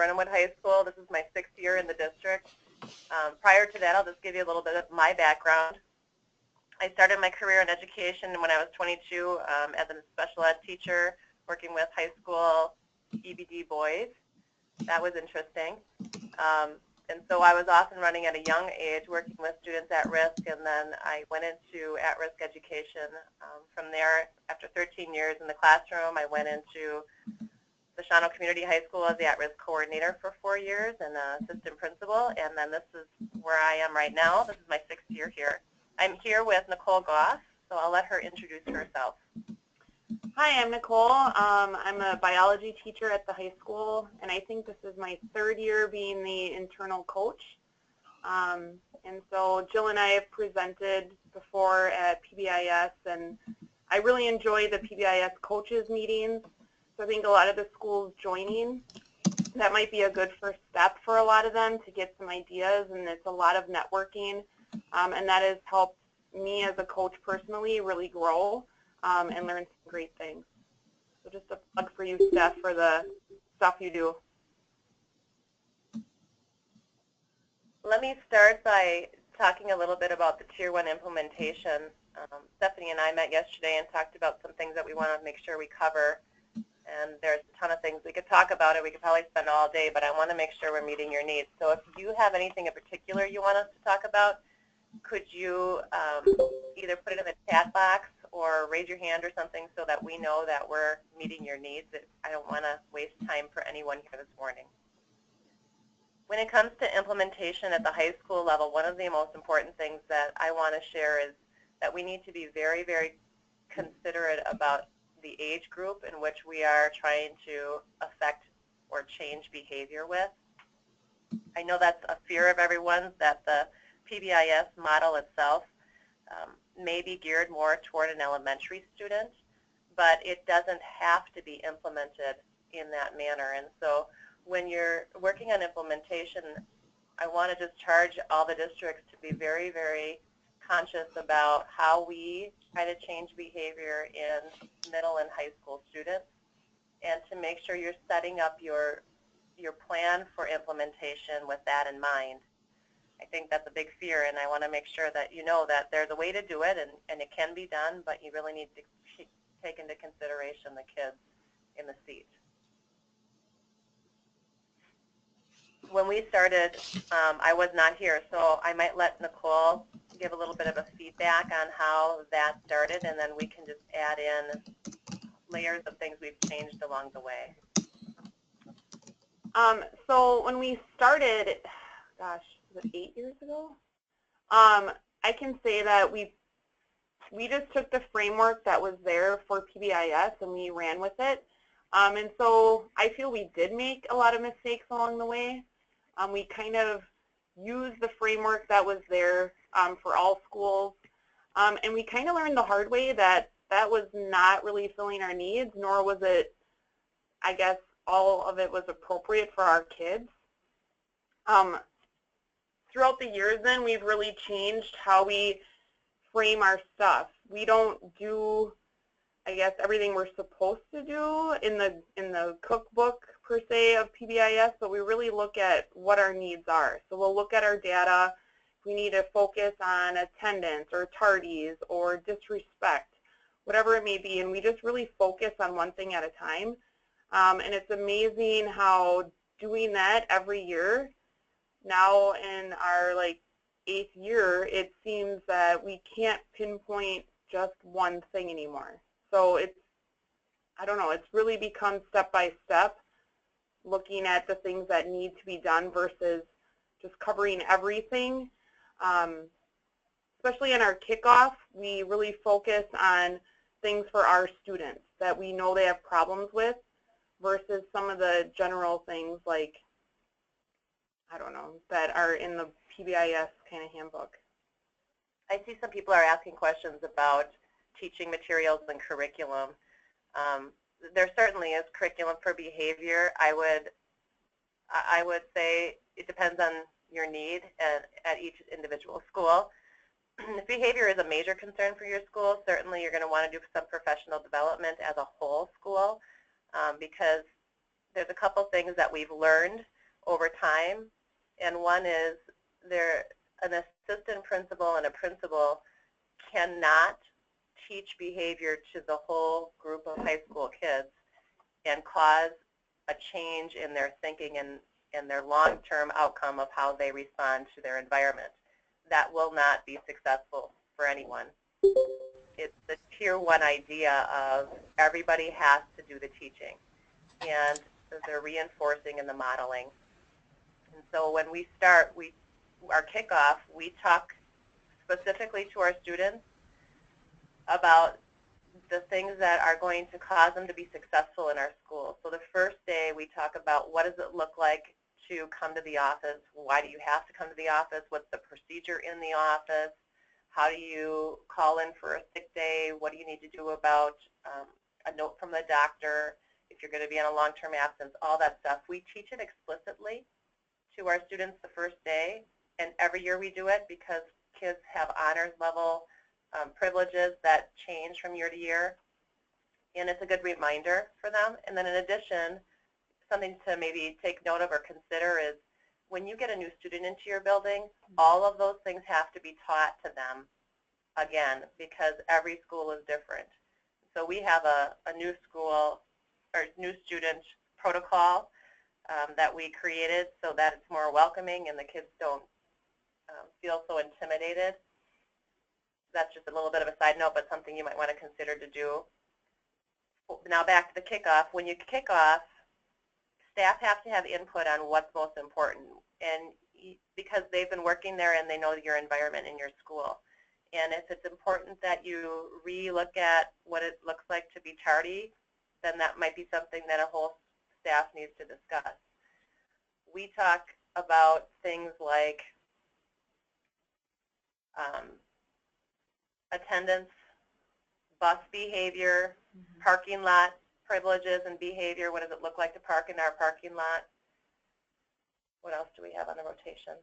Wittenberg-Birnamwood High School. This is my 6th year in the district. Prior to that, I'll just give you a little bit of my background. I started my career in education when I was 22 as a special ed teacher, working with high school EBD boys. That was interesting. And so I was off and running at a young age, working with students at risk, and then I went into at-risk education. From there, after 13 years in the classroom, I went into the Shawano Community High School as the at-risk coordinator for 4 years and assistant principal, and then this is where I am right now. This is my 6th year here. I'm here with Nicole Goff, so I'll let her introduce herself. Hi, I'm Nicole. I'm a biology teacher at the high school, and I think this is my 3rd year being the internal coach. And so Jill and I have presented before at PBIS, and I really enjoy the PBIS coaches meetings. So I think a lot of the schools joining, that might be a good first step for a lot of them to get some ideas, and it's a lot of networking, and that has helped me as a coach personally really grow and learn some great things. So just a plug for you, Steph, for the stuff you do. Let me start by talking a little bit about the Tier 1 implementation. Stephanie and I met yesterday and talked about some things that we want to make sure we cover. And there's a ton of things we could talk about it. We could probably spend all day, but I want to make sure we're meeting your needs. So if you have anything in particular you want us to talk about, could you either put it in the chat box or raise your hand or something so that we know that we're meeting your needs? I don't want to waste time for anyone here this morning. When it comes to implementation at the high school level, one of the most important things that I want to share is that we need to be very, very considerate about the age group in which we are trying to affect or change behavior with. I know that's a fear of everyone's, that the PBIS model itself may be geared more toward an elementary student, but it doesn't have to be implemented in that manner. And so when you're working on implementation, I want to just charge all the districts to be very, very conscious about how we try to change behavior in middle and high school students, and to make sure you're setting up your plan for implementation with that in mind. I think that's a big fear, and I want to make sure that you know that there's a way to do it, and it can be done, but you really need to take into consideration the kids in the seat. When we started, I was not here, so I might let Nicole give a little bit of a feedback on how that started, and then we can just add in layers of things we've changed along the way. So when we started, gosh, was it 8 years ago? I can say that we just took the framework that was there for PBIS and we ran with it. And so I feel we did make a lot of mistakes along the way. We kind of used the framework that was there for all schools, and we kind of learned the hard way that that was not really filling our needs, nor was it, I guess, all of it was appropriate for our kids. Throughout the years then, we've really changed how we frame our stuff. We don't do, I guess, everything we're supposed to do in the cookbook per se of PBIS, but we really look at what our needs are. So we'll look at our data. We need to focus on attendance or tardies or disrespect, whatever it may be, and we just really focus on one thing at a time. And it's amazing how doing that every year, now in our 8th year, it seems that we can't pinpoint just one thing anymore. So it's, I don't know, it's really become step by step, looking at the things that need to be done versus just covering everything. Especially in our kickoff, we really focus on things for our students that we know they have problems with versus some of the general things like, I don't know, that are in the PBIS kind of handbook. I see some people are asking questions about teaching materials and curriculum. There certainly is curriculum for behavior. I would say it depends on your need at each individual school. If behavior is a major concern for your school, certainly you're going to want to do some professional development as a whole school, because there's a couple things that we've learned over time, and one is an assistant principal and a principal cannot teach behavior to the whole group of high school kids and cause a change in their thinking and their long-term outcome of how they respond to their environment. That will not be successful for anyone. It's the tier one idea of everybody has to do the teaching and the reinforcing and the modeling. And so when we start our kickoff, we talk specifically to our students about the things that are going to cause them to be successful in our school. So the first day we talk about what does it look like to come to the office, why do you have to come to the office, what's the procedure in the office, how do you call in for a sick day, what do you need to do about a note from the doctor, if you're going to be on a long-term absence, all that stuff. We teach it explicitly to our students the first day, and every year we do it because kids have honors level privileges that change from year to year, and it's a good reminder for them. And then in addition, something to maybe take note of or consider is when you get a new student into your building, all of those things have to be taught to them again because every school is different. So we have a new school or new student protocol that we created so that it's more welcoming and the kids don't feel so intimidated. That's just a little bit of a side note, but something you might want to consider to do. Now back to the kickoff. When you kick off, staff have to have input on what's most important, and because they've been working there and they know your environment in your school. And if it's important that you re-look at what it looks like to be tardy, then that might be something that a whole staff needs to discuss. We talk about things like attendance, bus behavior, parking lot privileges and behavior. What does it look like to park in our parking lot? What else do we have on the rotation?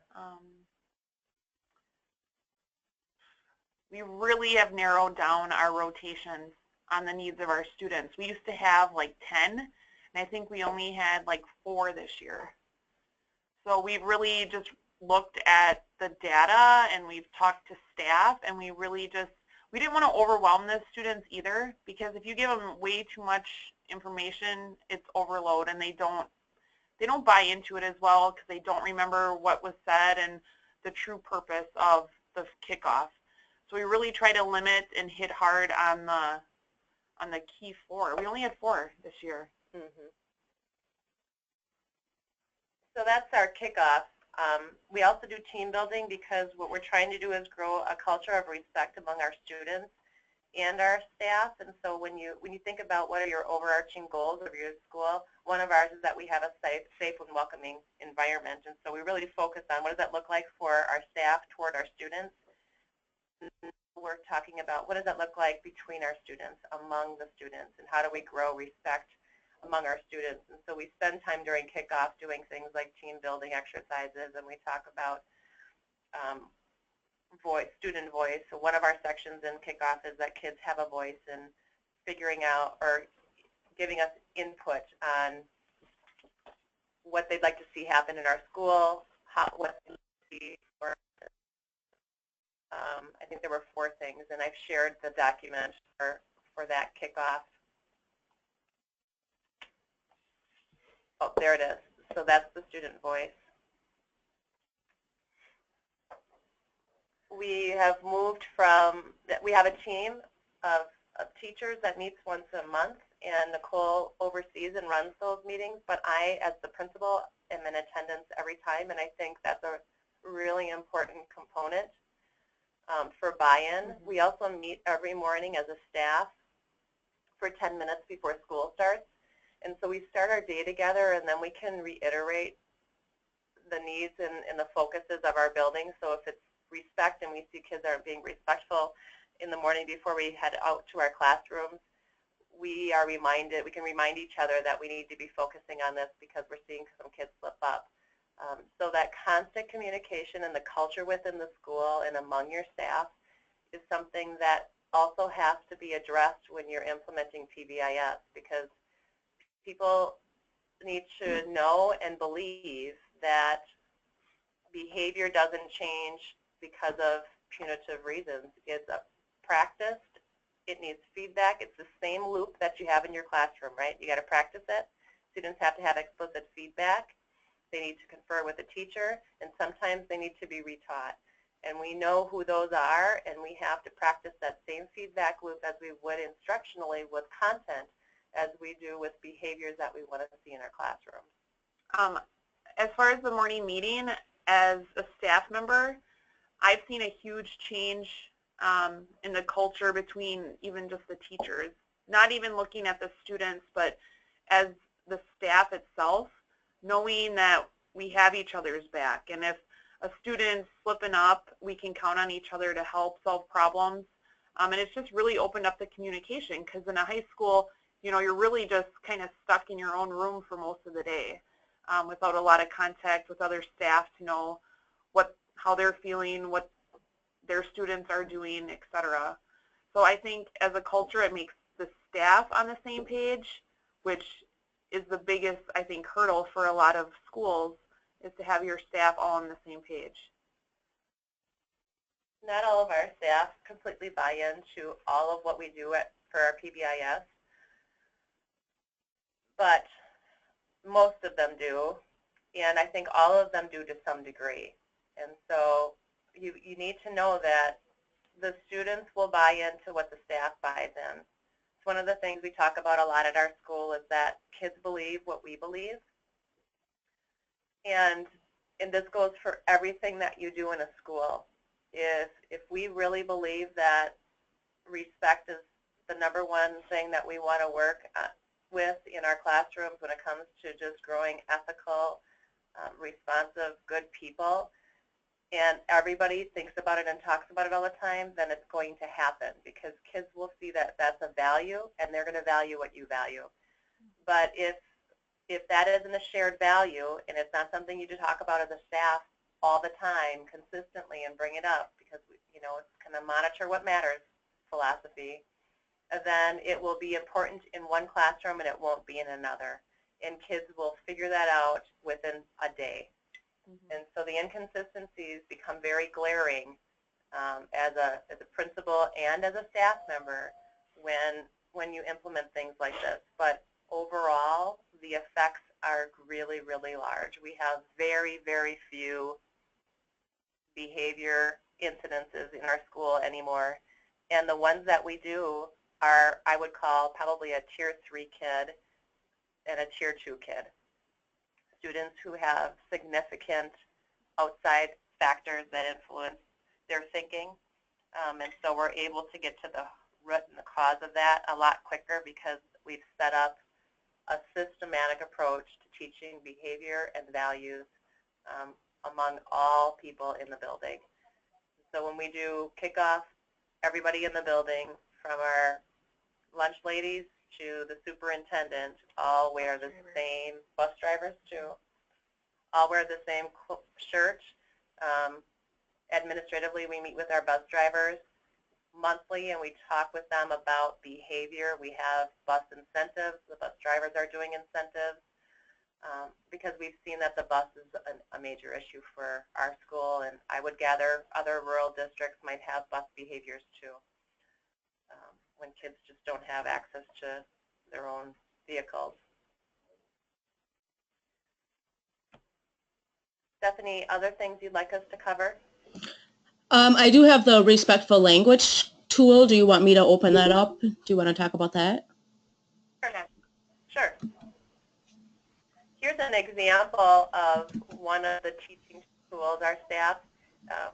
We really have narrowed down our rotations on the needs of our students. We used to have like 10, and I think we only had like 4 this year. So we've really just looked at the data and we've talked to staff, and we didn't want to overwhelm the students either, because if you give them way too much information, it's overload, and they don't buy into it as well because they don't remember what was said and the true purpose of the kickoff. So we really try to limit and hit hard on the key 4. We only had 4 this year. So that's our kickoff. We also do team building because what we're trying to do is grow a culture of respect among our students and our staff. And so when you think about what are your overarching goals of your school, one of ours is that we have a safe and welcoming environment. And so we really focus on what does that look like for our staff toward our students. We're talking about what does that look like between our students, among the students, and how do we grow respect among our students. And so we spend time during kickoff doing things like team building exercises, and we talk about student voice. So one of our sections in kickoff is that kids have a voice and figuring out or giving us input on what they'd like to see happen in our school, what they like to see, or I think there were 4 things, and I've shared the document for that kickoff. Oh, there it is. So that's the student voice. We have moved we have a team of teachers that meets once a month, and Nicole oversees and runs those meetings, but I, as the principal, am in attendance every time, and I think that's a really important component for buy-in. We also meet every morning as a staff for 10 minutes before school starts. And so we start our day together, and then we can reiterate the needs and the focuses of our building. So if it's respect and we see kids aren't being respectful in the morning before we head out to our classrooms, we can remind each other that we need to be focusing on this because we're seeing some kids slip up. So that constant communication and the culture within the school and among your staff is something that also has to be addressed when you're implementing PBIS, because people need to know and believe that behavior doesn't change because of punitive reasons. It's practiced. It needs feedback. It's the same loop that you have in your classroom, right? You got to practice it. Students have to have explicit feedback. They need to confer with a teacher, and sometimes they need to be retaught. And we know who those are, and we have to practice that same feedback loop as we would instructionally with content as we do with behaviors that we want to see in our classrooms. As far as the morning meeting, as a staff member, I've seen a huge change in the culture between even just the teachers, not even looking at the students, but as the staff itself, knowing that we have each other's back. And if a student's slipping up, we can count on each other to help solve problems. And it's just really opened up the communication, because in a high school, you know, you're really just kind of stuck in your own room for most of the day without a lot of contact with other staff to know how they're feeling, what their students are doing, etc. So I think as a culture, it makes the staff on the same page, which is the biggest, I think, hurdle for a lot of schools, is to have your staff all on the same page. Not all of our staff completely buy into all of what we do for our PBIS, but most of them do, and I think all of them do to some degree. And so you need to know that the students will buy into what the staff buys in. It's one of the things we talk about a lot at our school, is that kids believe what we believe. And this goes for everything that you do in a school. If we really believe that respect is the #1 thing that we want to work with in our classrooms when it comes to just growing ethical, responsive, good people, and everybody thinks about it and talks about it all the time, then it's going to happen, because kids will see that that's a value, and they're going to value what you value. But if that isn't a shared value, and it's not something you just talk about as a staff all the time, consistently, and bring it up, because you know, it's kind of monitor what matters philosophy, then it will be important in one classroom and it won't be in another. And kids will figure that out within a day. And so the inconsistencies become very glaring as a principal and as a staff member when you implement things like this. But overall, the effects are really, really large. We have very, very few behavior incidences in our school anymore. And the ones that we do are, I would call, probably a Tier 3 kid and a Tier 2 kid. Students who have significant outside factors that influence their thinking. And so we're able to get to the root and the cause of that a lot quicker, because we've set up a systematic approach to teaching behavior and values among all people in the building. So when we do kickoff, everybody in the building, from our lunch ladies to the superintendent, all wear the same, bus drivers too, all wear the same shirt. Administratively, we meet with our bus drivers monthly and we talk with them about behavior. We have bus incentives. The bus drivers are doing incentives because we've seen that the bus is a major issue for our school, and I would gather other rural districts might have bus behaviors too, when kids just don't have access to their own vehicles. Stephanie, other things you'd like us to cover? I do have the respectful language tool. Do you want me to open that up? Do you want to talk about that? Sure. Here's an example of one of the teaching tools. Our staff,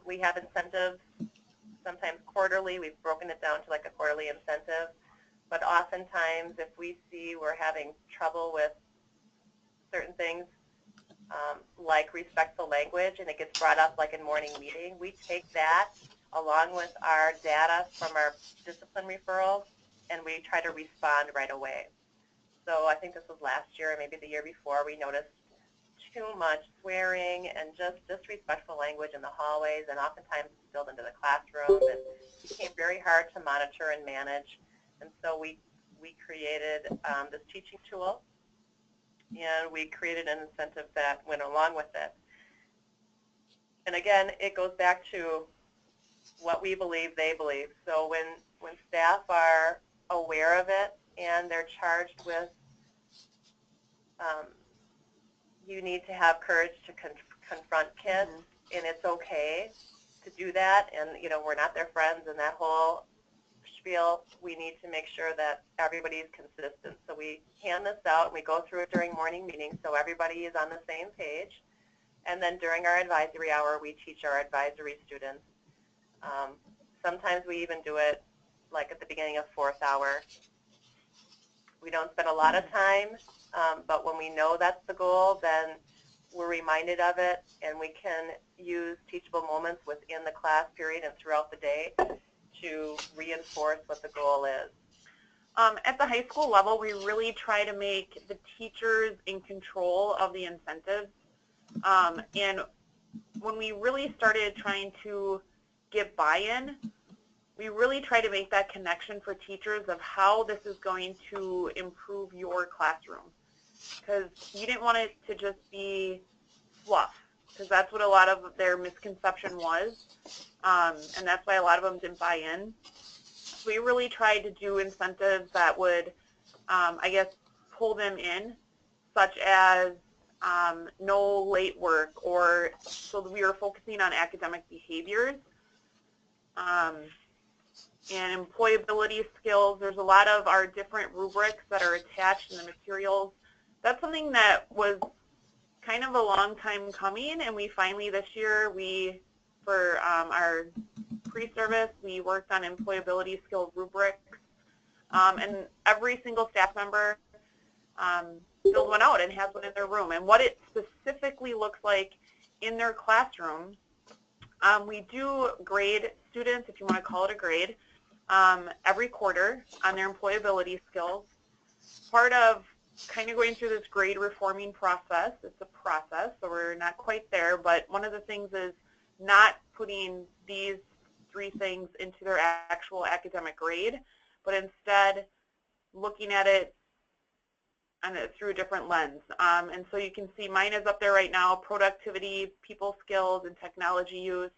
we have incentives, sometimes quarterly. We've broken it down to like a quarterly incentive. But oftentimes, if we see we're having trouble with certain things, like respectful language, and it gets brought up like in morning meeting, we take that along with our data from our discipline referrals, and we try to respond right away. So I think this was last year, or maybe the year before, we noticed too much swearing and just disrespectful language in the hallways, and oftentimes it's spilled into the classroom, and it became very hard to monitor and manage. And so we created this teaching tool. and we created an incentive that went along with it. And again, it goes back to what we believe they believe. So when staff are aware of it and they're charged with, you need to have courage to confront kids, and it's okay to do that, and we're not their friends and that whole spiel. We need to make sure that everybody is consistent. So we hand this out and we go through it during morning meetings so everybody is on the same page. And then during our advisory hour, we teach our advisory students. Sometimes we even do it like at the beginning of 4th hour. We don't spend a lot of time, but when we know that's the goal, then we're reminded of it, and we can use teachable moments within the class period and throughout the day to reinforce what the goal is. At the high school level, we really try to make the teachers in control of the incentives. And when we really started trying to get buy-in, we really try to make that connection for teachers of how this is going to improve your classroom. Because you didn't want it to just be fluff, because that's what a lot of their misconception was, and that's why a lot of them didn't buy in. So we really tried to do incentives that would, I guess, pull them in, such as no late work, or so we were focusing on academic behaviors. And employability skills. There's a lot of our different rubrics that are attached in the materials. That's something that was kind of a long time coming, and we finally this year, for our pre-service, we worked on employability skill rubrics, and every single staff member filled one out and has one in their room. And what it specifically looks like in their classroom, we do grade students, if you want to call it a grade, every quarter on their employability skills. Part of kind of going through this grade reforming process, it's a process, so we're not quite there, but one of the things is not putting these 3 things into their actual academic grade, but instead looking at it through a different lens. And so you can see mine is up there right now: productivity, people skills, and technology use,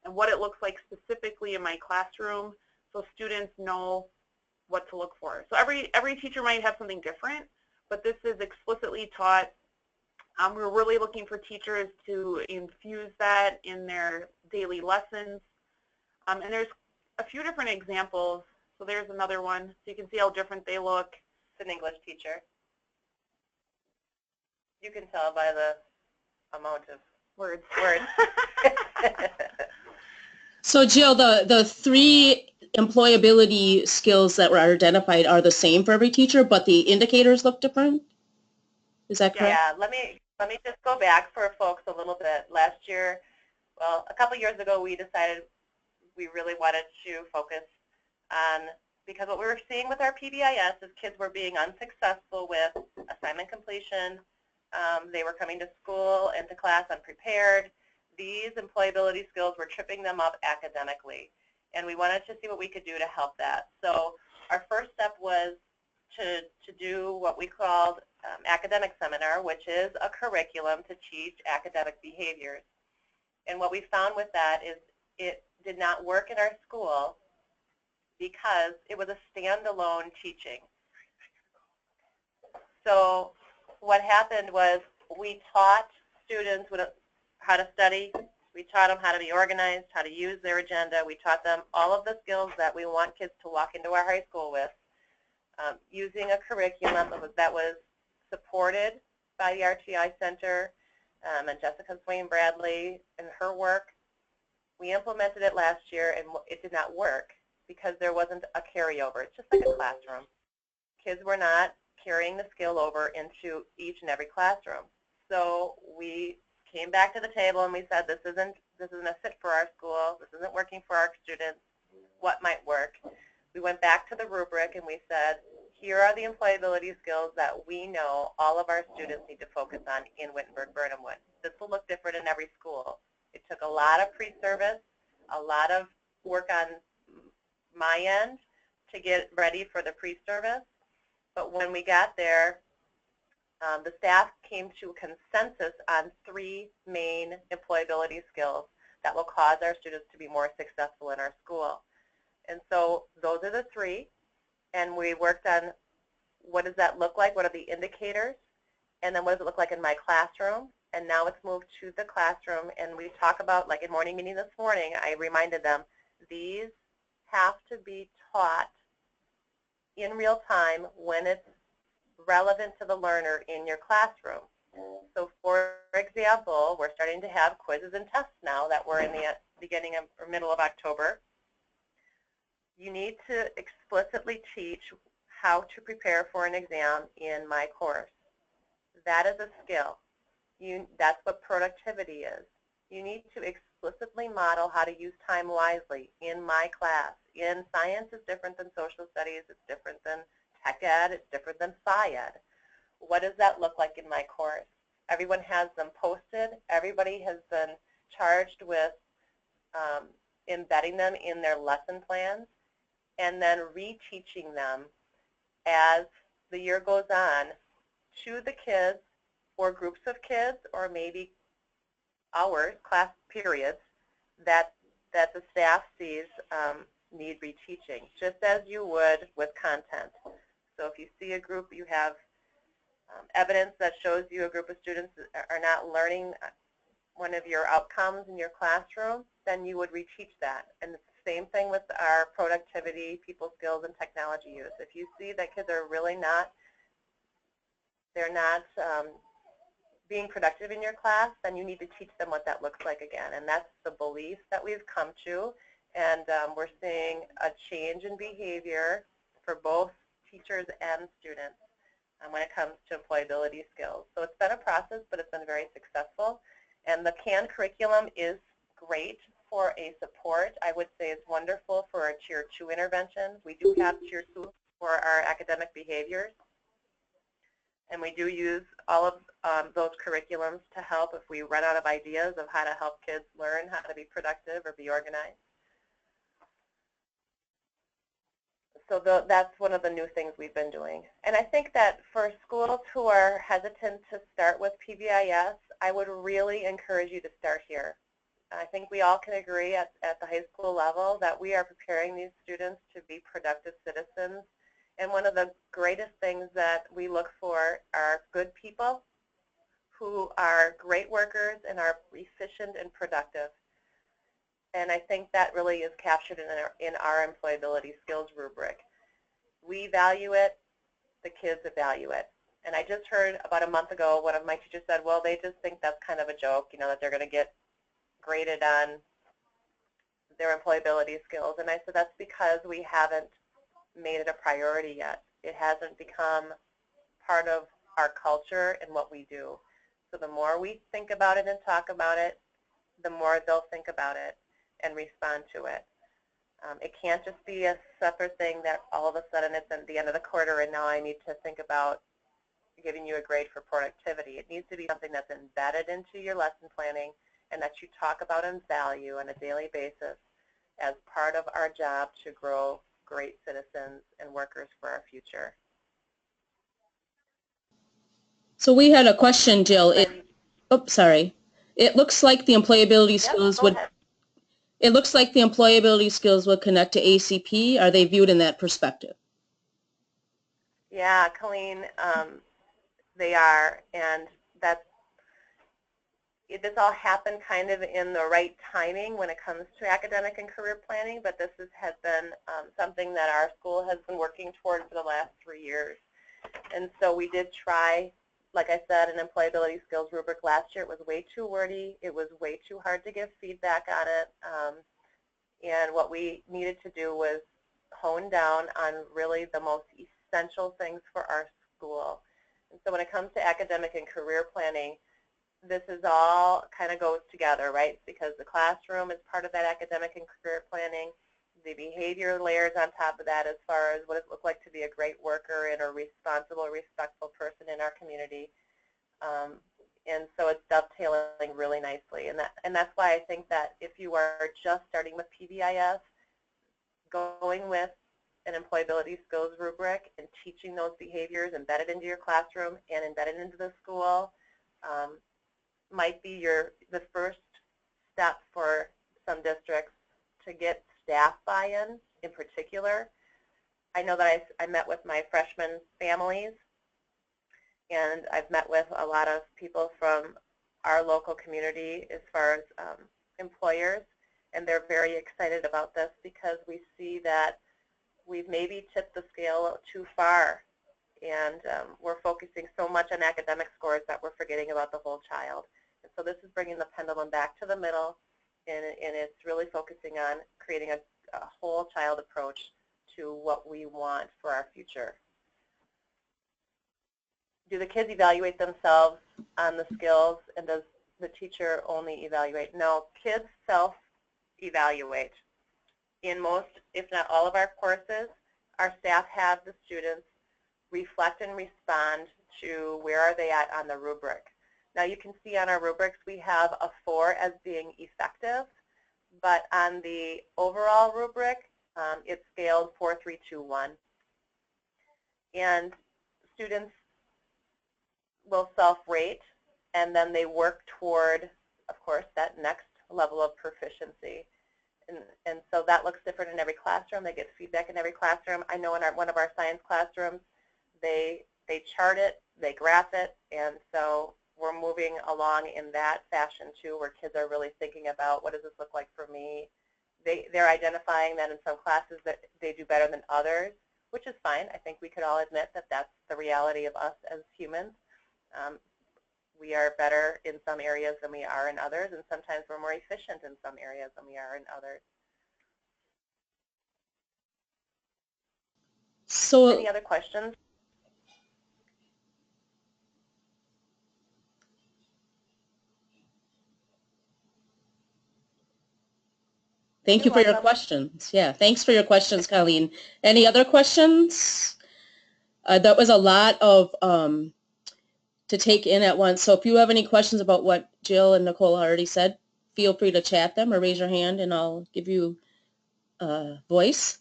and what it looks like specifically in my classroom, so students know what to look for. So every teacher might have something different, but this is explicitly taught. We're really looking for teachers to infuse that in their daily lessons. And there's a few different examples. So there's another one, so you can see how different they look. It's an English teacher. You can tell by the amount of Words. So Jill, the 3 employability skills that were identified are the same for every teacher, but the indicators look different? Is that correct? Yeah, let me just go back for folks a little bit. Last year, well, a couple years ago, we decided we really wanted to focus on, because what we were seeing with our PBIS is kids were being unsuccessful with assignment completion. They were coming to school and to class unprepared. These employability skills were tripping them up academically, and we wanted to see what we could do to help that. So our first step was to do what we called academic seminar, which is a curriculum to teach academic behaviors. And what we found with that is it did not work in our school because it was a standalone teaching. So what happened was we taught students how to study. We taught them how to be organized, how to use their agenda. We taught them all of the skills that we want kids to walk into our high school with, using a curriculum that was supported by the RTI Center and Jessica Swain Bradley and her work. We implemented it last year, and it did not work because there wasn't a carryover. It's just like a classroom. Kids were not carrying the skill over into each and every classroom. So we came back to the table and we said, this isn't a fit for our school. This isn't working for our students. What might work? We went back to the rubric and we said, here are the employability skills that we know all of our students need to focus on in Wittenberg-Birnamwood. This will look different in every school. It took a lot of pre-service, a lot of work on my end to get ready for the pre-service. But when we got there, the staff came to a consensus on 3 main employability skills that will cause our students to be more successful in our school. And so those are the 3, and we worked on what does that look like, what are the indicators, and then what does it look like in my classroom. And now it's moved to the classroom, and we talk about, like in morning meeting this morning, I reminded them, these have to be taught in real time when it's relevant to the learner in your classroom. So for example, we're starting to have quizzes and tests now that we're in the beginning of, or middle of October. You need to explicitly teach how to prepare for an exam in my course. That is a skill. That's what productivity is. You need to explicitly model how to use time wisely in my class. In science, it's different than social studies. It's different than tech ed. It's different than psi ed. What does that look like in my course? Everyone has them posted. Everybody has been charged with embedding them in their lesson plans and then reteaching them as the year goes on to the kids or groups of kids or maybe hours, class periods that the staff sees need reteaching, just as you would with content. So if you see a group, you have evidence that shows you a group of students are not learning one of your outcomes in your classroom, then you would reteach that. And it's the same thing with our productivity, people skills, and technology use. If you see that kids are really not, they're not being productive in your class, then you need to teach them what that looks like again. And that's the belief that we've come to. And we're seeing a change in behavior for both teachers and students when it comes to employability skills. So it's been a process, but it's been very successful. And the CAN curriculum is great for a support. I would say it's wonderful for our Tier 2 interventions. We do have Tier 2 for our academic behaviors. And we do use all of those curriculums to help if we run out of ideas of how to help kids learn how to be productive or be organized. So that's one of the new things we've been doing. And I think that for schools who are hesitant to start with PBIS, I would really encourage you to start here. I think we all can agree at the high school level that we are preparing these students to be productive citizens. And one of the greatest things that we look for are good people who are great workers and are efficient and productive. And I think that really is captured in our employability skills rubric. We value it, the kids value it. And I just heard about a month ago, one of my teachers said, well, they just think that's kind of a joke, you know, that they're going to get graded on their employability skills. And I said, that's because we haven't made it a priority yet. It hasn't become part of our culture and what we do. So the more we think about it and talk about it, the more they'll think about it and respond to it. It can't just be a separate thing that all of a sudden it's at the end of the quarter and now I need to think about giving you a grade for productivity. It needs to be something that's embedded into your lesson planning and that you talk about and value on a daily basis as part of our job to grow great citizens and workers for our future. So we had a question, Jill. Sorry. It looks like the employability skills would. It looks like the employability skills would connect to ACP. Are they viewed in that perspective? Yeah, Colleen, they are, and this all happened kind of in the right timing when it comes to academic and career planning, but this has been something that our school has been working toward for the last 3 years. And so we did try, like I said, an employability skills rubric last year. It was way too wordy. It was way too hard to give feedback on it. And what we needed to do was hone down on really the most essential things for our school. And so when it comes to academic and career planning, this is all kind of goes together, right? Because the classroom is part of that academic and career planning. The behavior layers on top of that as far as what does it look like to be a great worker and a responsible, respectful person in our community. And so it's dovetailing really nicely. And that's why I think that if you are just starting with PBIS, going with an employability skills rubric and teaching those behaviors embedded into your classroom and embedded into the school might be the first step for some districts to get staff buy-in in particular. I know that I met with my freshman families, and I've met with a lot of people from our local community as far as employers, and they're very excited about this because we see that we've maybe tipped the scale too far, and we're focusing so much on academic scores that we're forgetting about the whole child. And so this is bringing the pendulum back to the middle, and it's really focusing on creating a whole child approach to what we want for our future. Do the kids evaluate themselves on the skills, and does the teacher only evaluate? No, kids self-evaluate. In most, if not all of our courses, our staff have the students reflect and respond to where are they at on the rubric. Now you can see on our rubrics we have a 4 as being effective, but on the overall rubric it's scaled 4, 3, 2, 1. And students will self-rate, and then they work toward, of course, that next level of proficiency. And so that looks different in every classroom. They get feedback in every classroom. I know in one of our science classrooms, they chart it, they graph it, and so we're moving along in that fashion too, where kids are really thinking about what does this look like for me. They're identifying that in some classes that they do better than others, which is fine. I think we could all admit that that's the reality of us as humans. We are better in some areas than we are in others, and sometimes we're more efficient in some areas than we are in others. So, any other questions? Thank you for your questions. Yeah, thanks for your questions, Colleen. Any other questions? That was a lot of to take in at once. So if you have any questions about what Jill and Nicole already said, feel free to chat them or raise your hand and I'll give you a voice.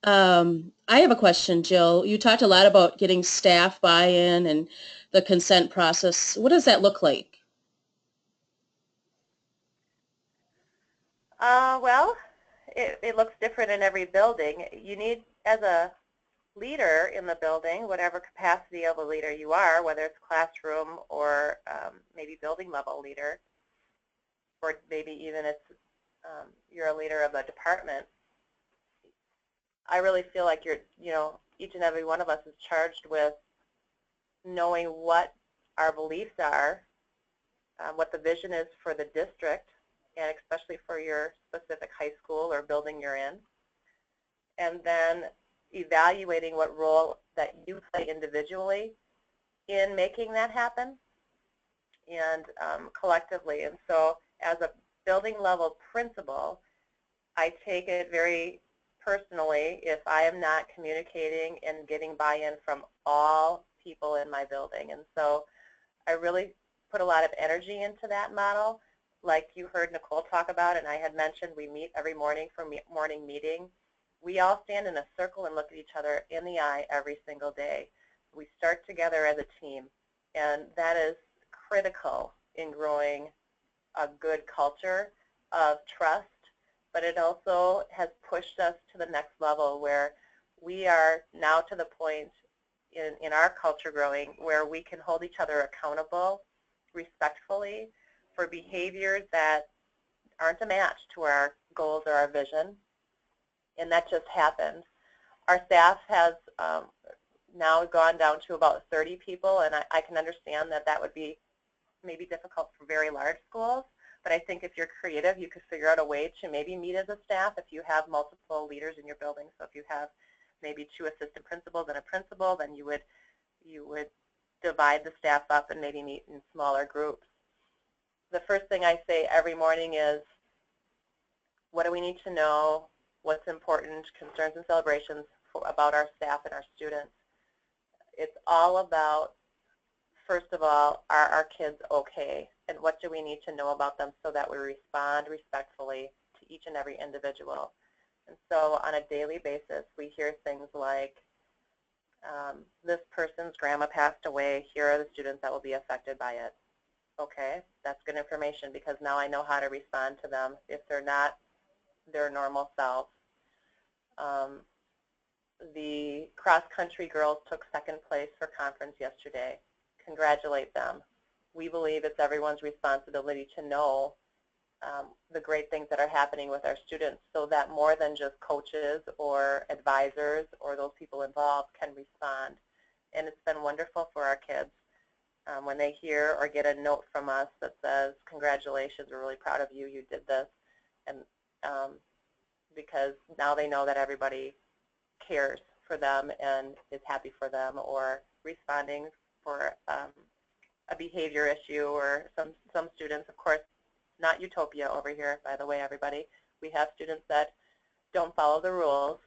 I have a question, Jill. You talked a lot about getting staff buy-in and the consent process. What does that look like? Well, it looks different in every building. You need, as a leader in the building, whatever capacity of a leader you are, whether it's classroom or maybe building level leader, or maybe even it's you're a leader of a department. I really feel like each and every one of us is charged with knowing what our beliefs are, what the vision is for the district, and especially for your specific high school or building you're in, and then evaluating what role that you play individually in making that happen and collectively. And so as a building level principal, I take it very personally if I am not communicating and getting buy-in from all people in my building. And so I really put a lot of energy into that model. Like you heard Nicole talk about, and I had mentioned, we meet every morning for morning meeting. We all stand in a circle and look at each other in the eye every single day. We start together as a team, and that is critical in growing a good culture of trust, but it also has pushed us to the next level where we are now to the point in our culture growing where we can hold each other accountable respectfully for behaviors that aren't a match to our goals or our vision, and that just happens. Our staff has now gone down to about 30 people, and I can understand that that would be maybe difficult for very large schools, but I think if you're creative, you could figure out a way to maybe meet as a staff if you have multiple leaders in your building. So if you have maybe 2 assistant principals and a principal, then you would divide the staff up and maybe meet in smaller groups. The first thing I say every morning is, what do we need to know? What's important, concerns and celebrations about our staff and our students? It's all about, first of all, are our kids okay? And what do we need to know about them so that we respond respectfully to each and every individual? And so on a daily basis, we hear things like, this person's grandma passed away, here are the students that will be affected by it. Okay, that's good information because now I know how to respond to them if they're not their normal selves. The cross-country girls took second place for conference yesterday. Congratulate them. We believe it's everyone's responsibility to know the great things that are happening with our students so that more than just coaches or advisors or those people involved can respond. And it's been wonderful for our kids when they hear or get a note from us that says, congratulations, we're really proud of you, you did this. And because now they know that everybody cares for them and is happy for them, or responding for a behavior issue, or some students, of course, not utopia over here, by the way, everybody. We have students that don't follow the rules,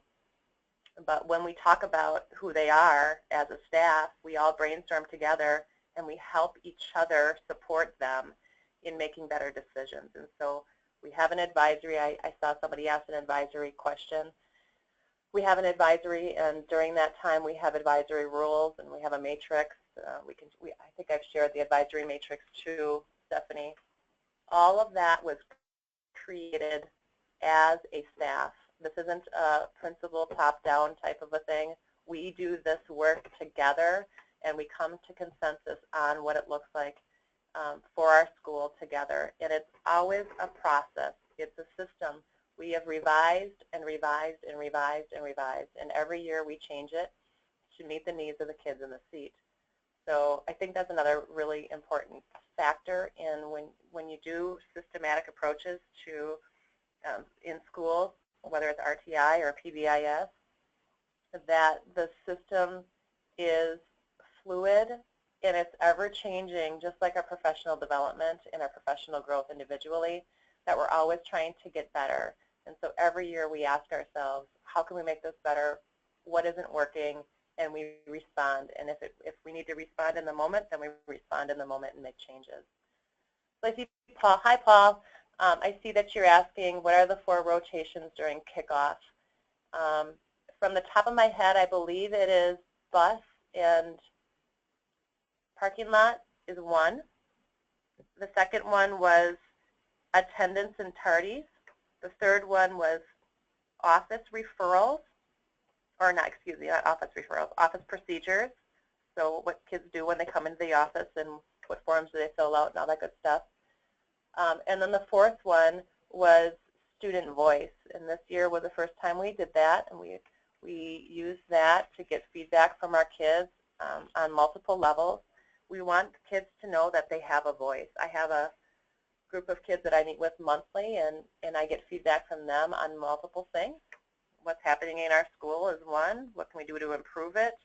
but when we talk about who they are as a staff, we all brainstorm together and we help each other support them in making better decisions. And so we have an advisory. I saw somebody ask an advisory question. We have an advisory, and during that time we have advisory rules and we have a matrix. I think I've shared the advisory matrix too, Stephanie. All of that was created as a staff. This isn't a principal top-down type of a thing. We do this work together and we come to consensus on what it looks like for our school together. And it's always a process. It's a system. We have revised and revised and revised and revised, and every year we change it to meet the needs of the kids in the seat. So I think that's another really important factor in when you do systematic approaches to in schools, whether it's RTI or PBIS, that the system is fluid and it's ever changing, just like our professional development and our professional growth individually, that we're always trying to get better. And so every year we ask ourselves, how can we make this better? What isn't working? And we respond. And if we need to respond in the moment, then we respond in the moment and make changes. So I see Paul. Hi, Paul. I see that you're asking, what are the 4 rotations during kickoff? From the top of my head, I believe it is bus and parking lot is 1. The second one was attendance and tardies. The third one was office referrals, or not, excuse me, not office referrals, office procedures. So what kids do when they come into the office and what forms do they fill out and all that good stuff. And then the fourth one was student voice. And this year was the first time we did that, and we used that to get feedback from our kids on multiple levels. We want kids to know that they have a voice. I have a group of kids that I meet with monthly, and I get feedback from them on multiple things. What's happening in our school is one. What can we do to improve it?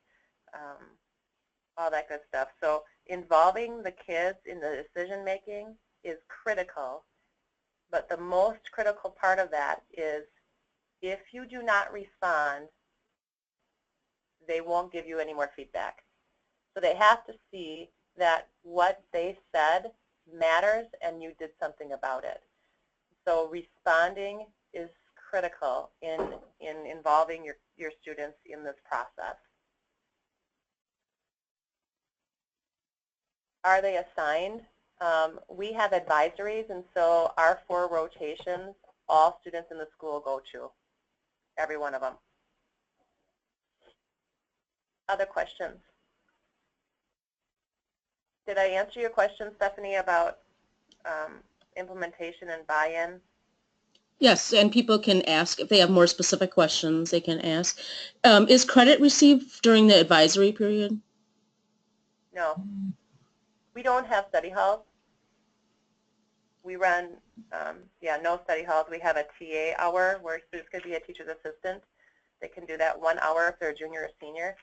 All that good stuff. So involving the kids in the decision making is critical, but the most critical part of that is if you do not respond, they won't give you any more feedback. So they have to see that what they said matters and you did something about it. So responding is critical in involving your students in this process. Are they assigned? We have advisories, and so our 4 rotations, all students in the school go to, every one of them. Other questions? Did I answer your question, Stephanie, about implementation and buy-in? Yes, and people can ask if they have more specific questions. They can ask. Is credit received during the advisory period? No. We don't have study halls. We run, no study halls. We have a TA hour where students could be a teacher's assistant. They can do that 1 hour if they're a junior or senior.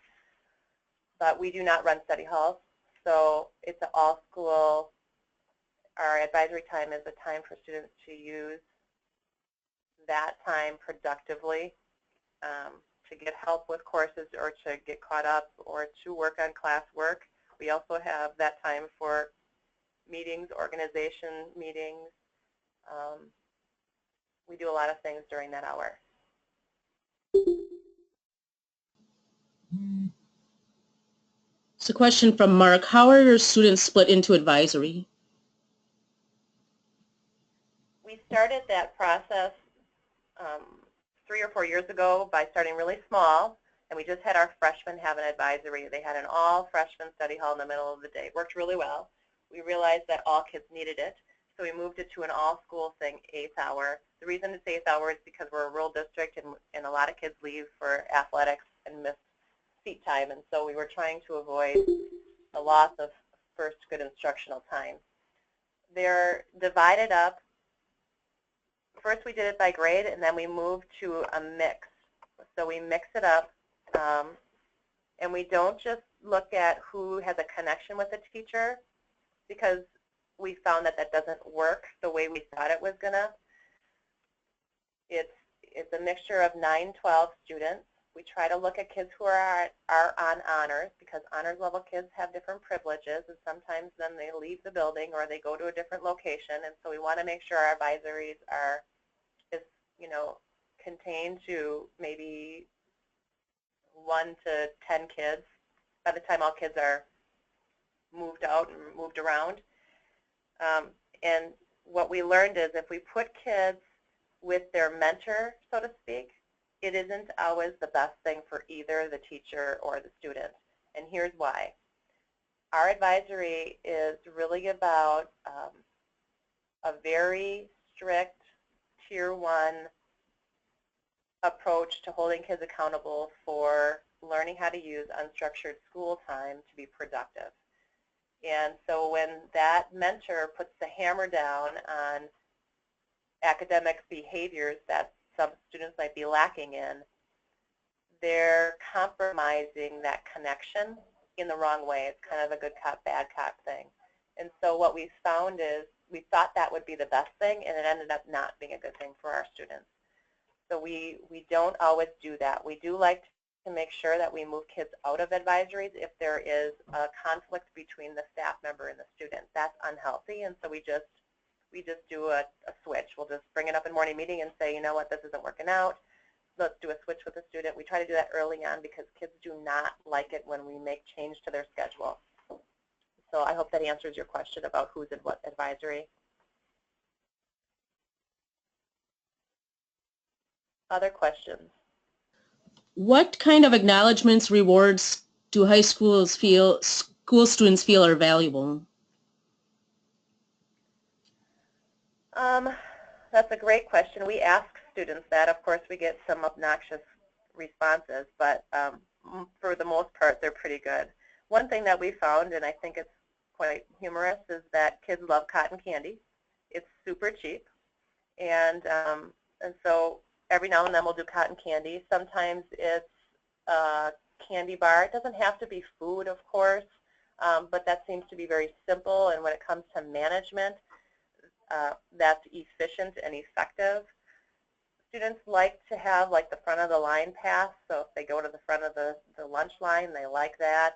But we do not run study halls. So it's an all-school. Our advisory time is a time for students to use that time productively to get help with courses or to get caught up or to work on class work. We also have that time for meetings, organization meetings. We do a lot of things during that hour. It's a question from Mark. How are your students split into advisory? We started that process 3 or 4 years ago by starting really small, and we just had our freshmen have an advisory. They had an all-freshman study hall in the middle of the day. It worked really well. We realized that all kids needed it, so we moved it to an all-school thing, 8th hour. The reason it's 8th hour is because we're a rural district, and a lot of kids leave for athletics and miss seat time, and so we were trying to avoid the loss of first good instructional time. They're divided up. First we did it by grade, and then we moved to a mix. So we mix it up, and we don't just look at who has a connection with the teacher, because we found that that doesn't work the way we thought it was going to. It's a mixture of 9, 12 students. We try to look at kids who are on honors, because honors level kids have different privileges, and sometimes then they leave the building or they go to a different location, and so we want to make sure our advisories are just, contained to maybe 1 to 10 kids by the time all kids are moved out and moved around. And what we learned is if we put kids with their mentor, so to speak, it isn't always the best thing for either the teacher or the student. And here's why. Our advisory is really about a very strict Tier 1 approach to holding kids accountable for learning how to use unstructured school time to be productive. And so when that mentor puts the hammer down on academic behaviors that some students might be lacking in, they're compromising that connection in the wrong way. It's kind of a good cop, bad cop thing. And so what we found is we thought that would be the best thing, and it ended up not being a good thing for our students. So we don't always do that. We do like to make sure that we move kids out of advisories if there is a conflict between the staff member and the student. That's unhealthy, and so we just do a switch. We'll just bring it up in morning meeting and say, you know what, this isn't working out. Let's do a switch with the student. We try to do that early on because kids do not like it when we make change to their schedule. So I hope that answers your question about who's in what advisory. Other questions? What kind of acknowledgments, rewards do school students feel are valuable? That's a great question. We ask students that. Of course, we get some obnoxious responses, but for the most part, they're pretty good. One thing that we found, and I think it's quite humorous, is that kids love cotton candy. It's super cheap, and so every now and then we'll do cotton candy. Sometimes it's a candy bar. It doesn't have to be food, of course, but that seems to be very simple, and when it comes to management, that's efficient and effective. Students like to have like the front of the line pass, so if they go to the front of the lunch line, they like that.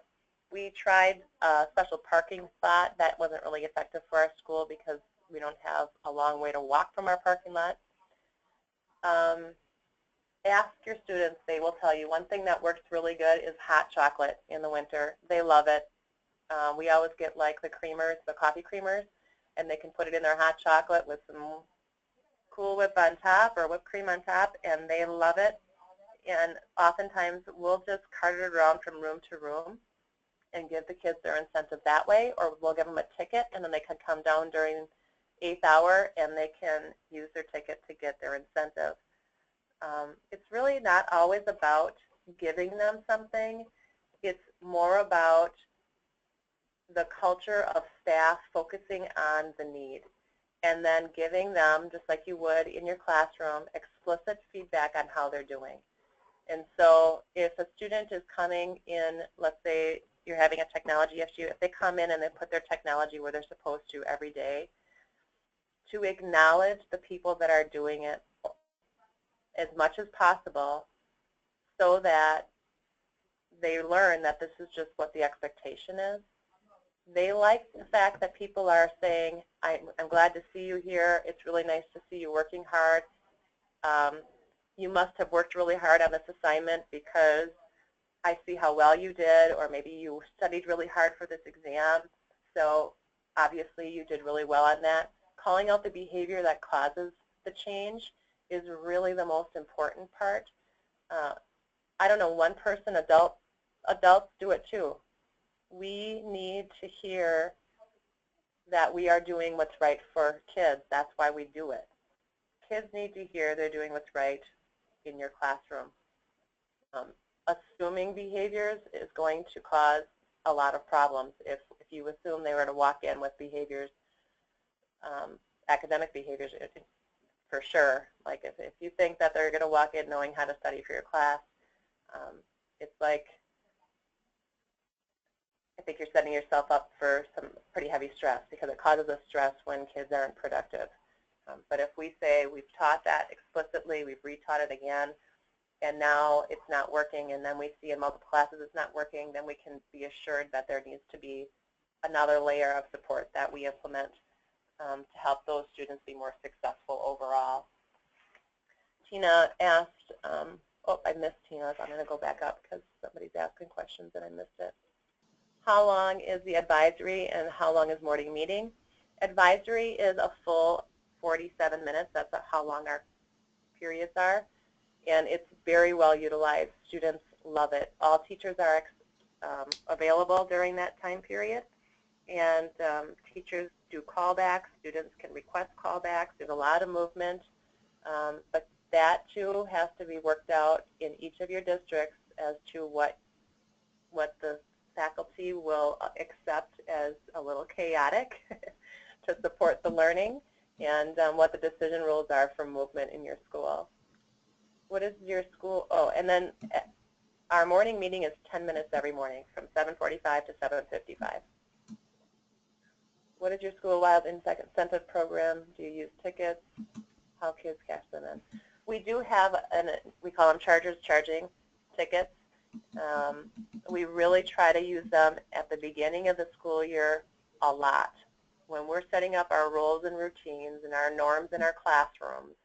We tried a special parking spot. That wasn't really effective for our school because we don't have a long way to walk from our parking lot. Ask your students, they will tell you. One thing that works really good is hot chocolate in the winter. They love it. We always get like the creamers, the coffee creamers, and they can put it in their hot chocolate with some Cool Whip on top or whipped cream on top, and they love it. And oftentimes we'll just cart it around from room to room and give the kids their incentive that way, or we'll give them a ticket and then they can come down during 8th hour and they can use their ticket to get their incentive. It's really not always about giving them something. It's more about the culture of staff focusing on the need and then giving them, just like you would in your classroom, explicit feedback on how they're doing. And so if a student is coming in, let's say you're having a technology issue, if they come in and they put their technology where they're supposed to every day, to acknowledge the people that are doing it as much as possible so that they learn that this is just what the expectation is. They like the fact that people are saying, I'm glad to see you here. It's really nice to see you working hard. you must have worked really hard on this assignment because I see how well you did, or maybe you studied really hard for this exam, so obviously you did really well on that. Calling out the behavior that causes the change is really the most important part. I don't know, one person, adults do it too. We need to hear that we are doing what's right for kids. That's why we do it. Kids need to hear they're doing what's right in your classroom. Assuming behaviors is going to cause a lot of problems. If you assume they were to walk in with behaviors, academic behaviors, for sure. Like if you think that they're going to walk in knowing how to study for your class, it's like, I think you're setting yourself up for some pretty heavy stress, because it causes us stress when kids aren't productive. But if we say we've taught that explicitly, we've retaught it again, and now it's not working, and then we see in multiple classes it's not working, then we can be assured that there needs to be another layer of support that we implement to help those students be more successful overall. Tina asked, oh, I missed Tina's. I'm going to go back up because somebody's asking questions and I missed it. How long is the advisory and how long is morning meeting? Advisory is a full 47 minutes. That's how long our periods are. And it's very well utilized. Students love it. All teachers are available during that time period. And teachers do callbacks. Students can request callbacks. There's a lot of movement. But that, too, has to be worked out in each of your districts as to what the faculty will accept as a little chaotic to support the learning, and what the decision rules are for movement in your school. What is your school? Oh, and then our morning meeting is 10 minutes every morning from 7:45 to 7:55. What is your school-wide incentive program? Do you use tickets? How kids cash them in? We do have, we call them chargers charging tickets. We really try to use them at the beginning of the school year a lot. When we're setting up our roles and routines and our norms in our classrooms,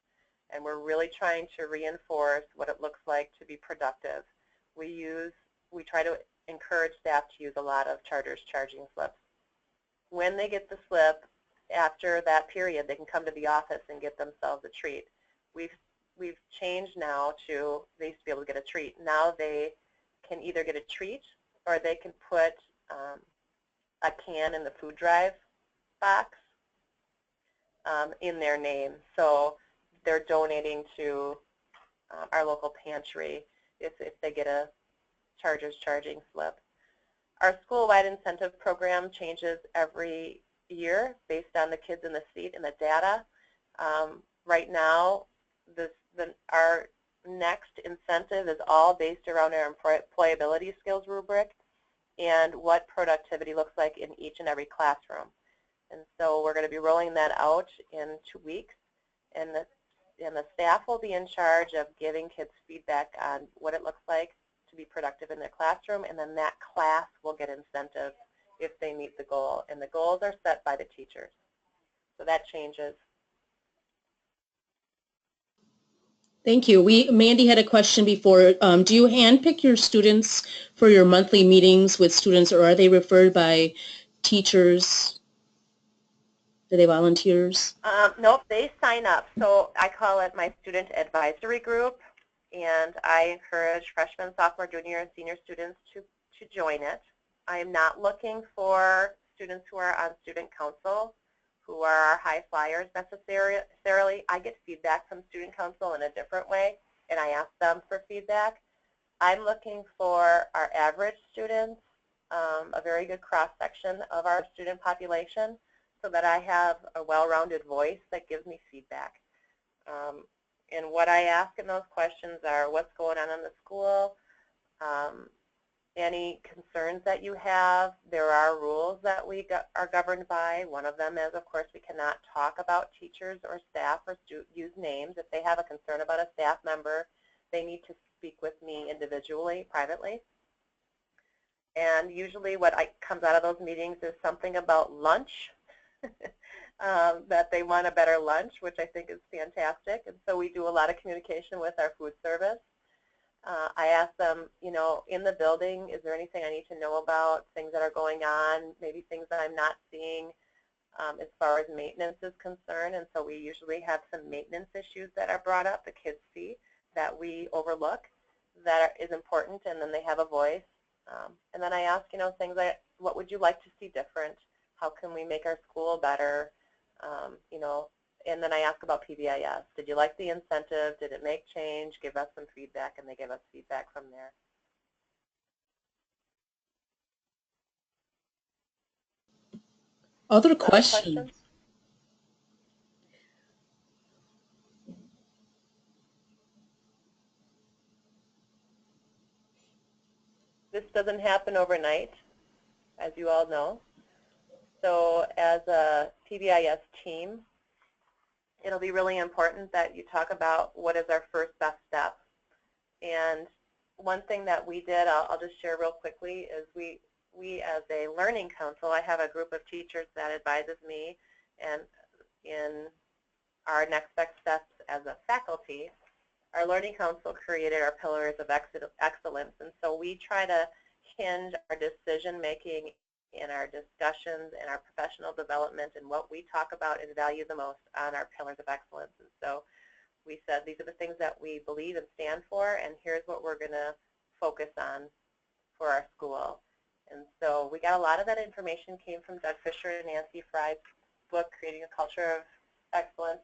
and we're really trying to reinforce what it looks like to be productive, we try to encourage staff to use a lot of chargers charging slips. When they get the slip, after that period, they can come to the office and get themselves a treat. We've changed now to, they used to be able to get a treat. Now they can either get a treat or they can put a can in the food drive box in their name. So they're donating to our local pantry if they get a chargers charging slip. Our school-wide incentive program changes every year based on the kids in the seat and the data. Right now, our next incentive is all based around our employability skills rubric and what productivity looks like in each and every classroom. And so we're going to be rolling that out in 2 weeks, and the staff will be in charge of giving kids feedback on what it looks like to be productive in their classroom, and then that class will get incentive if they meet the goal. And the goals are set by the teachers. So that changes. Thank you. Mandy had a question before. Do you handpick your students for your monthly meetings with students, or are they referred by teachers? Are they volunteers? Nope, they sign up. So I call it my student advisory group, and I encourage freshmen, sophomore, junior, and senior students to join it. I am not looking for students who are on student council, who are our high flyers necessarily. I get feedback from student council in a different way, and I ask them for feedback. I'm looking for our average students, a very good cross-section of our student population, so that I have a well-rounded voice that gives me feedback. And what I ask in those questions are what's going on in the school, any concerns that you have. There are rules that we are governed by. One of them is, of course, we cannot talk about teachers or staff or use names. If they have a concern about a staff member, they need to speak with me individually, privately. And usually what comes out of those meetings is something about lunch. that they want a better lunch, which I think is fantastic. And so we do a lot of communication with our food service. I ask them, you know, in the building, is there anything I need to know about, things that are going on, maybe things that I'm not seeing as far as maintenance is concerned. And so we usually have some maintenance issues that are brought up, the kids see, that we overlook, that is important, and then they have a voice. And then I ask, you know, things like, what would you like to see different? How can we make our school better? You know, and then I ask about PBIS. Did you like the incentive? Did it make change? Give us some feedback, and they give us feedback from there. Other questions? This doesn't happen overnight, as you all know. So as a PBIS team, it'll be really important that you talk about what is our first best step. And one thing that we did, I'll just share real quickly, is we as a learning council, I have a group of teachers that advises me, and in our next best steps as a faculty, our learning council created our pillars of excellence. And so we try to hinge our decision making in our discussions and our professional development and what we talk about and value the most on our pillars of excellence. And so we said these are the things that we believe and stand for, and here's what we're going to focus on for our school. And so we got a lot of that information came from Doug Fisher and Nancy Fry's book, Creating a Culture of Excellence.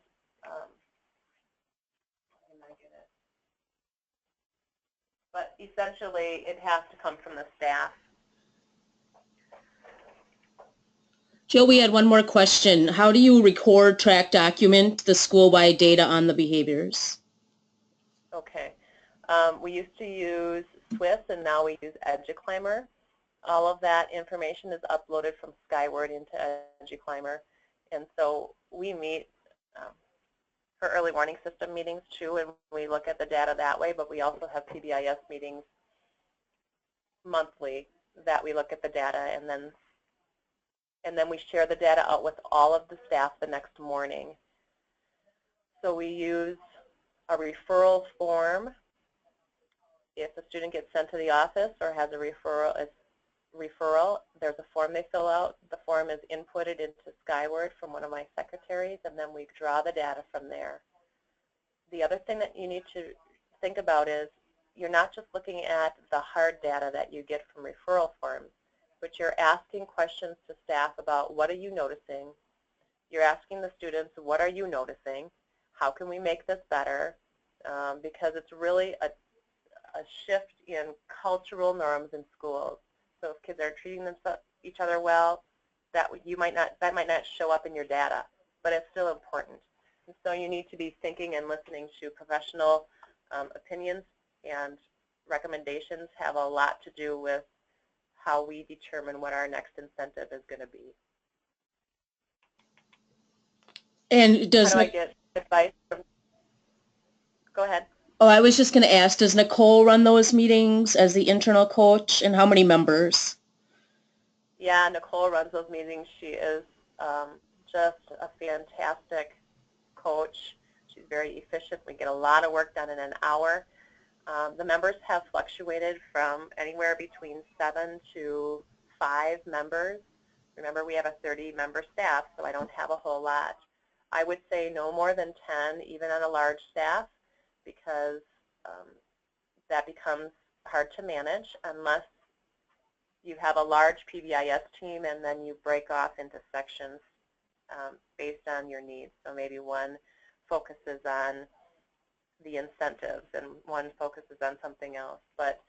But essentially, it has to come from the staff. Jill, we had one more question. How do you record, track, document the school-wide data on the behaviors? Okay. We used to use Swiss, and now we use EduClimber. All of that information is uploaded from Skyward into EduClimber. And so we meet for early warning system meetings too, and we look at the data that way, but we also have PBIS meetings monthly that we look at the data, and then we share the data out with all of the staff the next morning. So we use a referral form. If a student gets sent to the office or has a referral, there's a form they fill out. The form is inputted into Skyward from one of my secretaries, and then we draw the data from there. The other thing that you need to think about is you're not just looking at the hard data that you get from referral forms, but you're asking questions to staff about what are you noticing. You're asking the students, what are you noticing? How can we make this better? Because it's really a shift in cultural norms in schools. So if kids are treating each other well, that might not show up in your data, but it's still important. And so you need to be thinking and listening to professional opinions, and recommendations have a lot to do with how we determine what our next incentive is going to be. And does how do I get advice from? Go ahead. Oh, I was just going to ask, does Nicole run those meetings as the internal coach, and how many members? Yeah, Nicole runs those meetings. She is just a fantastic coach. She's very efficient. We get a lot of work done in an hour. The members have fluctuated from anywhere between 7 to 5 members. Remember, we have a 30-member staff, so I don't have a whole lot. I would say no more than 10, even on a large staff, because that becomes hard to manage unless you have a large PBIS team and then you break off into sections based on your needs. So maybe one focuses on the incentives and one focuses on something else. But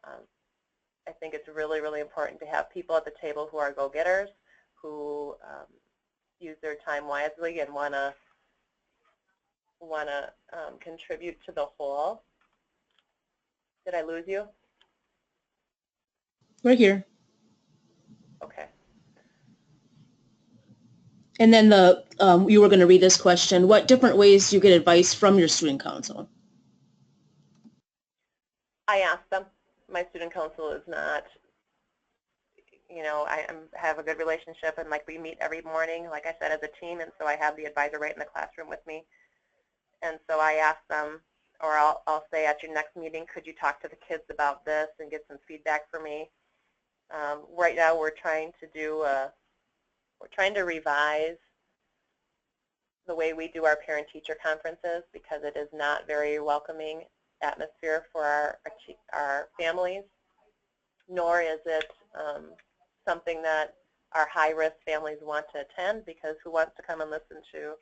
I think it's really, really important to have people at the table who are go-getters, who use their time wisely and want to contribute to the whole. Did I lose you? We're here. Okay. And then you were going to read this question. What different ways do you get advice from your student council? I ask them. My student council is not, you know, I have a good relationship, and like we meet every morning, like I said, as a team, and so I have the advisor right in the classroom with me. And so I ask them, or I'll say at your next meeting, could you talk to the kids about this and get some feedback for me? Right now we're trying to revise the way we do our parent-teacher conferences, because it is not very welcoming atmosphere for our families, nor is it something that our high-risk families want to attend, because who wants to come and listen to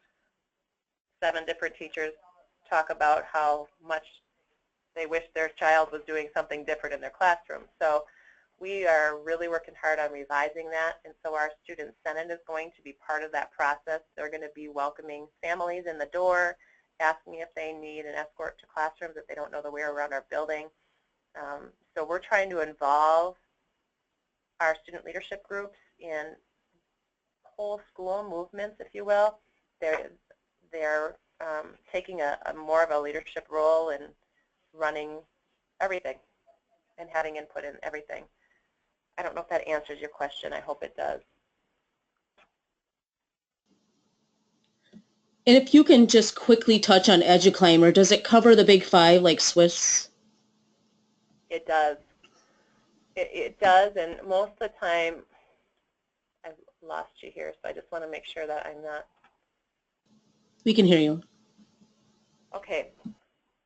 7 different teachers talk about how much they wish their child was doing something different in their classroom. So we are really working hard on revising that, and so our Student Senate is going to be part of that process. They're going to be welcoming families in the door, asking if they need an escort to classrooms if they don't know the way around our building. So we're trying to involve our student leadership groups in whole school movements, if you will. They're taking a more of a leadership role in running everything and having input in everything. I don't know if that answers your question. I hope it does. And if you can just quickly touch on EduClimber, does it cover the big 5 like Swiss? It does. It does, and most of the time, I've lost you here, so I just want to make sure that I'm not. We can hear you. Okay.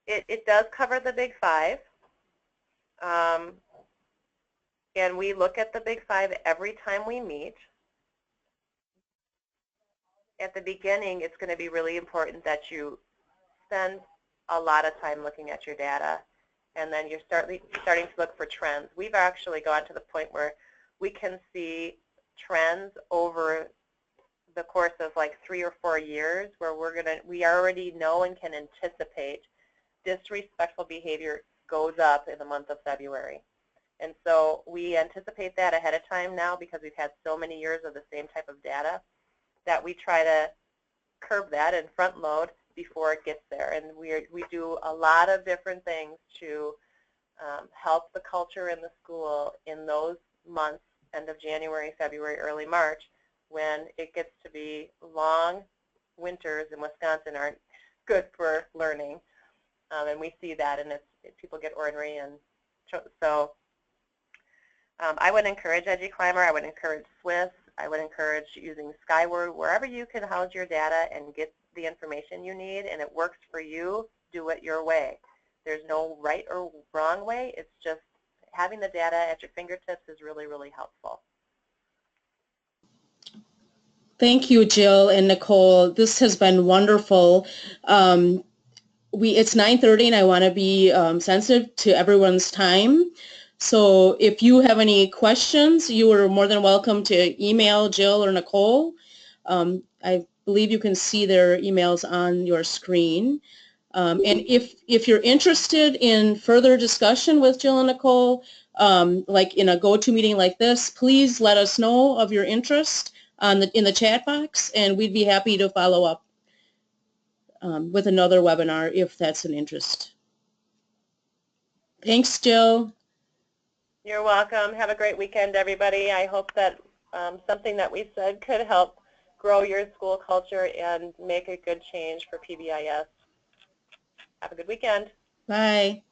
It does cover the big 5. And we look at the big 5 every time we meet. At the beginning, it's going to be really important that you spend a lot of time looking at your data, and then you're starting to look for trends. We've actually gone to the point where we can see trends over the course of like 3 or 4 years, where we already know and can anticipate disrespectful behavior goes up in the month of February. And so we anticipate that ahead of time now, because we've had so many years of the same type of data, that we try to curb that and front load before it gets there. And we do a lot of different things to help the culture in the school in those months, end of January, February, early March, when it gets to be long winters in Wisconsin aren't good for learning. And we see that, and people get ornery. And so I would encourage EduClimber. I would encourage Swiss. I would encourage using Skyward. Wherever you can house your data and get the information you need and it works for you, do it your way. There's no right or wrong way. It's just having the data at your fingertips is really, really helpful. Thank you, Jill and Nicole. This has been wonderful. It's 9:30 and I want to be sensitive to everyone's time. So if you have any questions, you are more than welcome to email Jill or Nicole. I believe you can see their emails on your screen. And if you're interested in further discussion with Jill and Nicole, like in a go-to meeting like this, please let us know of your interest in the chat box, and we'd be happy to follow up with another webinar if that's an interest. Thanks, Jill. You're welcome. Have a great weekend, everybody. I hope that something that we said could help grow your school culture and make a good change for PBIS. Have a good weekend. Bye.